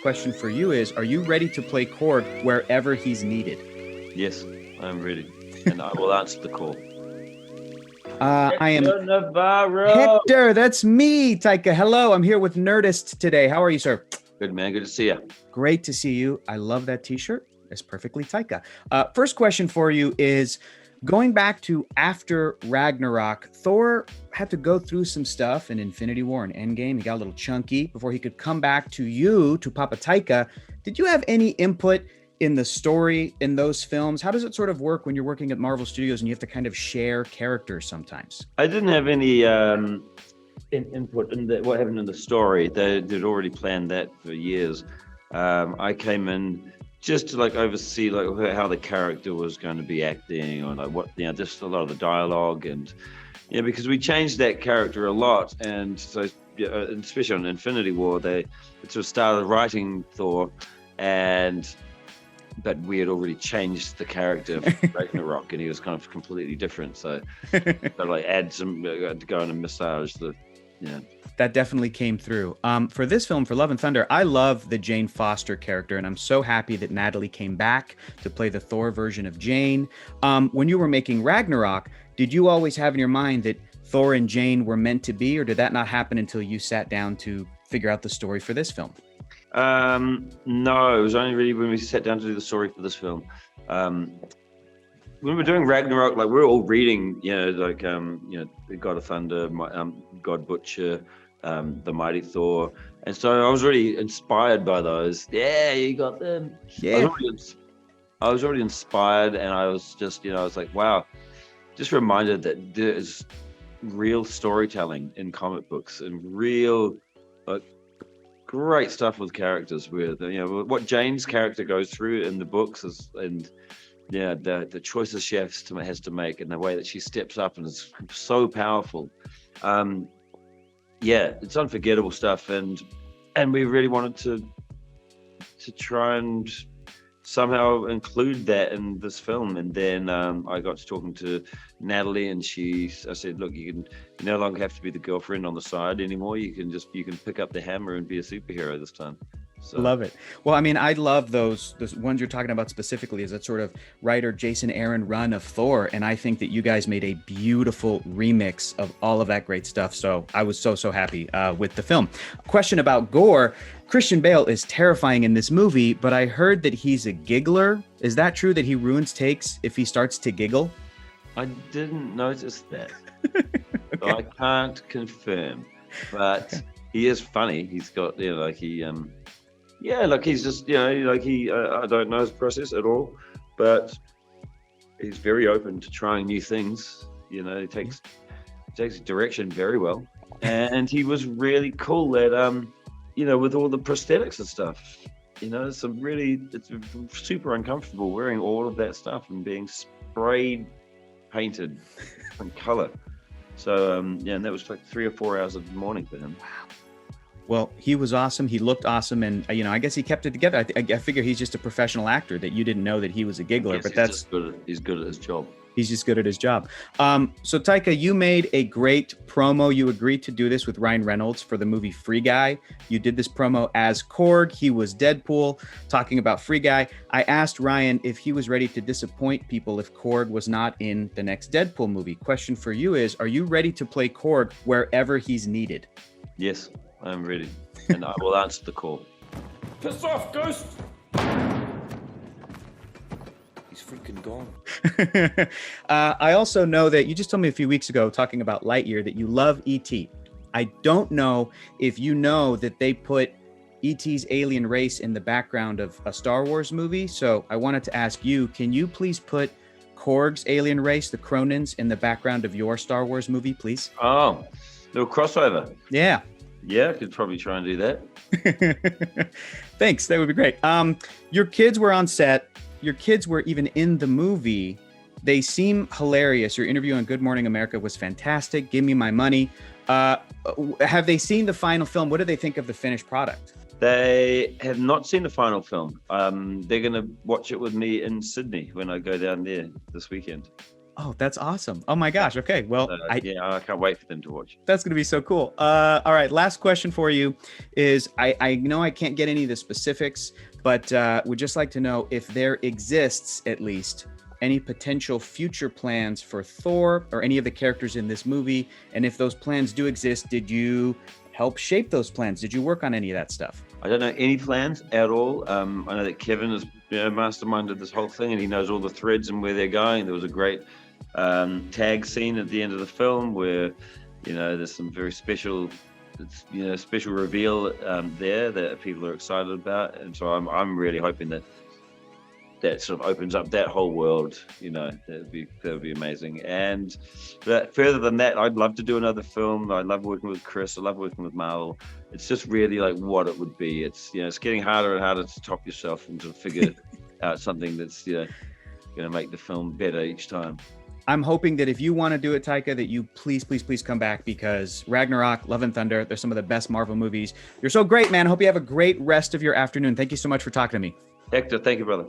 question for you is, are you ready to play Korg wherever he's needed? Yes, I'm ready. And I will answer the call. I am Navarro. Hector. That's me, Taika. Hello, I'm here with Nerdist today. How are you, sir? Good, man. Good to see you. Great to see you. I love that t-shirt. It's perfectly Taika. First question for you is, going back to after Ragnarok, Thor had to go through some stuff in Infinity War and Endgame. He got a little chunky before he could come back to you, to Papa Taika. Did you have any input in the story in those films? How does it sort of work when you're working at Marvel Studios and you have to kind of share characters sometimes? I didn't have any input in what happened in the story. They'd already planned that for years. I came in just to oversee how the character was going to be acting, or just a lot of the dialogue, and because we changed that character a lot, and so especially on Infinity War, they sort of started writing Thor, but we had already changed the character for Ragnarok, and he was kind of completely different. So, add some, to go in and massage the, That definitely came through. For this film, for Love and Thunder, I love the Jane Foster character, and I'm so happy that Natalie came back to play the Thor version of Jane. When you were making Ragnarok, did you always have in your mind that Thor and Jane were meant to be, or did that not happen until you sat down to figure out the story for this film? No, it was only really when we sat down to do the story for this film. When we were doing Ragnarok, we were all reading, the God of Thunder, God Butcher, the Mighty Thor, and so I was really inspired by those. Yeah, you got them. Yeah. I was already inspired, and I was just, I was like, wow, just reminded that there's real storytelling in comic books and real, great stuff with characters. With what Jane's character goes through in the books the choices she has to make, and the way that she steps up and is so powerful. It's unforgettable stuff, and we really wanted to try and somehow include that in this film. And then I got to talking to Natalie, and I said, look, you no longer have to be the girlfriend on the side anymore. You can pick up the hammer and be a superhero this time. So. Love it. Well, I mean, I love those ones you're talking about specifically as that sort of writer Jason Aaron run of Thor. And I think that you guys made a beautiful remix of all of that great stuff. So I was so happy with the film. Question about Gore. Christian Bale is terrifying in this movie, but I heard that he's a giggler. Is that true, that he ruins takes if he starts to giggle? I didn't notice that. Okay. So I can't confirm, but he is funny. He's got, he's just, I don't know his process at all, but he's very open to trying new things. He takes direction very well, and he was really cool at, with all the prosthetics and stuff. It's super uncomfortable wearing all of that stuff and being painted in color. So and that was 3 or 4 hours of the morning for him. Wow. Well, he was awesome. He looked awesome, and I guess he kept it together. I figure he's just a professional actor, that you didn't know that he was a giggler, but he's good at his job. He's just good at his job. So Taika, you made a great promo. You agreed to do this with Ryan Reynolds for the movie Free Guy. You did this promo as Korg. He was Deadpool, talking about Free Guy. I asked Ryan if he was ready to disappoint people if Korg was not in the next Deadpool movie. Question for you is, are you ready to play Korg wherever he's needed? Yes, I'm ready, and I will answer the call. Piss off, Ghost! He's freaking gone. I also know that you just told me a few weeks ago, talking about Lightyear, that you love E.T. I don't know if you know that they put E.T.'s alien race in the background of a Star Wars movie. So I wanted to ask you, can you please put Korg's alien race, the Cronins, in the background of your Star Wars movie, please? Oh, little crossover. Yeah. Yeah, I could probably try and do that. Thanks. That would be great. Your kids were on set. Your kids were even in the movie. They seem hilarious. Your interview on Good Morning America was fantastic. Give me my money. Have they seen the final film? What do they think of the finished product? They have not seen the final film. They're going to watch it with me in Sydney when I go down there this weekend. Oh, that's awesome. Oh my gosh. Okay. Well, Yeah, I can't wait for them to watch. that's going to be so cool. All right. Last question for you is I know I can't get any of the specifics, but would just like to know if there exists at least any potential future plans for Thor or any of the characters in this movie. And if those plans do exist, did you help shape those plans? Did you work on any of that stuff? I don't know any plans at all. I know that Kevin has masterminded this whole thing, and he knows all the threads and where they're going. There was a great tag scene at the end of the film where, there's some very special, special reveal there that people are excited about, and so I'm really hoping that sort of opens up that whole world. That would be amazing. And further than that, I'd love to do another film. I love working with Chris. I love working with Marvel. It's just really like what it would be. It's it's getting harder and harder to top yourself and to figure out something that's going to make the film better each time. I'm hoping that if you want to do it, Taika, that you please come back, because Ragnarok, Love and Thunder, they're some of the best Marvel movies. You're so great, man. I hope you have a great rest of your afternoon. Thank you so much for talking to me. Hector, thank you, brother.